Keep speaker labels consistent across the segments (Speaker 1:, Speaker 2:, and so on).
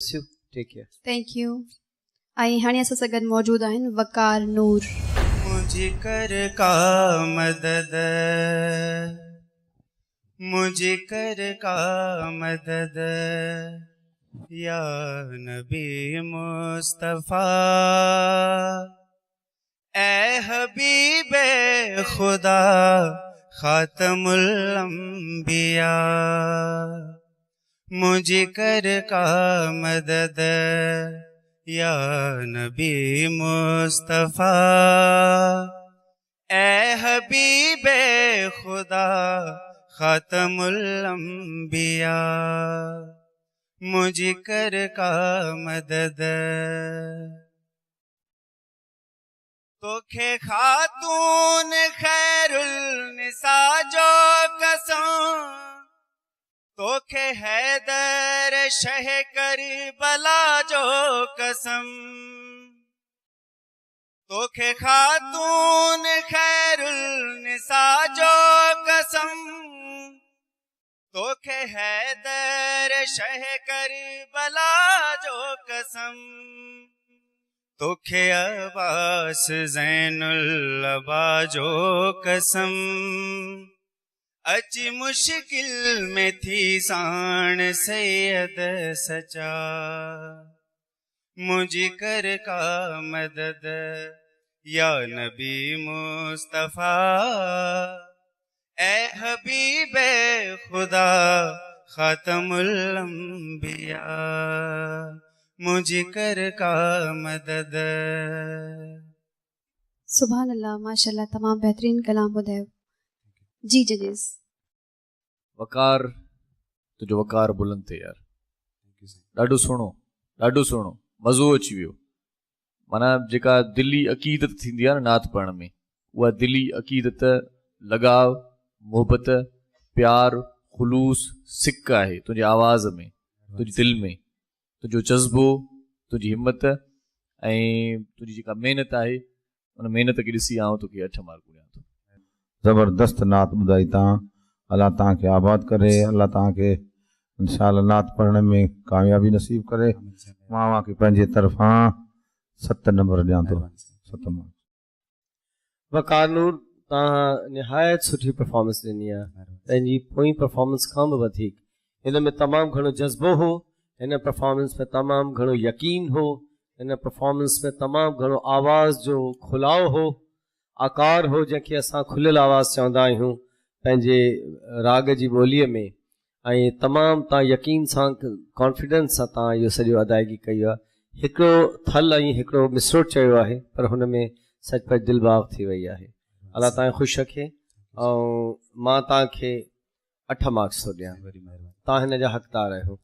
Speaker 1: Tech care.
Speaker 2: Thank you. आई हाणे असां सां गॾु मौजूद आहिनि वकार नूर।
Speaker 3: मुझे कर का मदद, मुझे कर का मदद, या नबी मुस्तफा, ए हबीबे खुदा खातमुल अंबिया। मुझे कर का मदद, या नबी मुस्तफा, ए हबीबे खुदा खातमुल अंबिया। मुझे कर का मदद। तोखे खातून खैरुल निसा जो कसम, तोखे हैदर शह करबला जो कसम। तोखे खातून खैरुल निसा जो कसम, तोखे हैदर शह करबला जो कसम। तोखे अब्बास ज़ैनुल अबा जो कसम, अची मुश्किल में थी साण सैयद सचा। मुझे कर का मदद, या नबी मुस्तफा, ए हबीबे खुदा खातमुल अंबिया। मुझे कर का मदद।
Speaker 2: सुभान अल्लाह, माशाल्लाह, तमाम बेहतरीन कलाम ॿुधायो। जी जजेस।
Speaker 1: वकार, तुझो वकार बुलंद थे यार। ॾाढो सुहिणो मज़ो अची वियो। माना जेका दिली अक़ीदत थींदी आहे न नात पढ़ण में, उहा दिली अक़ीदत, लगाव, मोहबत, प्यार, खुलूस सिक आहे तुंहिंजी आवाज़ में, तुंहिंजी दिलि में। तुंहिंजो जज़्बो, तुंहिंजी हिम्मत ऐं तुंहिंजी जेका महिनत आहे, उन महिनत खे ॾिसी आउं तोखे 8 मार्क ॾियां थो।
Speaker 4: ज़बरदस्त नात ॿुधाई तव्हां। अल्लाह तव्हांखे आबाद करे, अल्लाह तव्हांखे इंशाअल्लाह नात पढ़ण में कामयाबी नसीब करे। मां खे पंहिंजे तरफ़ां 7 नंबर ॾियां थो। 7 मार्क।
Speaker 5: वकार नूर, तव्हां निहायत सुठी परफॉर्मेंस ॾिनी आहे, पंहिंजी पोई परफॉर्मेंस खां बि वधीक। हिन में तमामु घणो जज़्बो हो, हिन परफॉर्मेंस में तमामु घणो यकीन हो, हिन परफॉर्मेंस में तमामु घणो आवाज़ जो खुलाव हो, आकार हो, जंहिंखे असां खुलियल आवाज़ चवंदा आहियूं पंहिंजे राग जी ॿोलीअ में। ऐं तमामु तव्हां यकीन सां, कॉन्फिडेंस सां तव्हां इहो सॼो अदायगी कई आहे। हिकिड़ो थल ऐं हिकिड़ो मिसरो चयो आहे, पर हुन में सचपच दिलबाग थी वई आहे। अल्लाह तव्हांखे ख़ुशि रखे। ऐं मां तव्हांखे 8 मार्क्स थो ॾियां। तव्हां हिन जा हक़दार आहियो।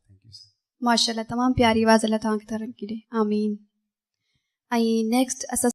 Speaker 2: माशाल्लाह, तमाम प्यारी आवाज़, अल्लाह तव्हांखे तरक्की ॾे। आमीन। ऐं नेक्स्ट असां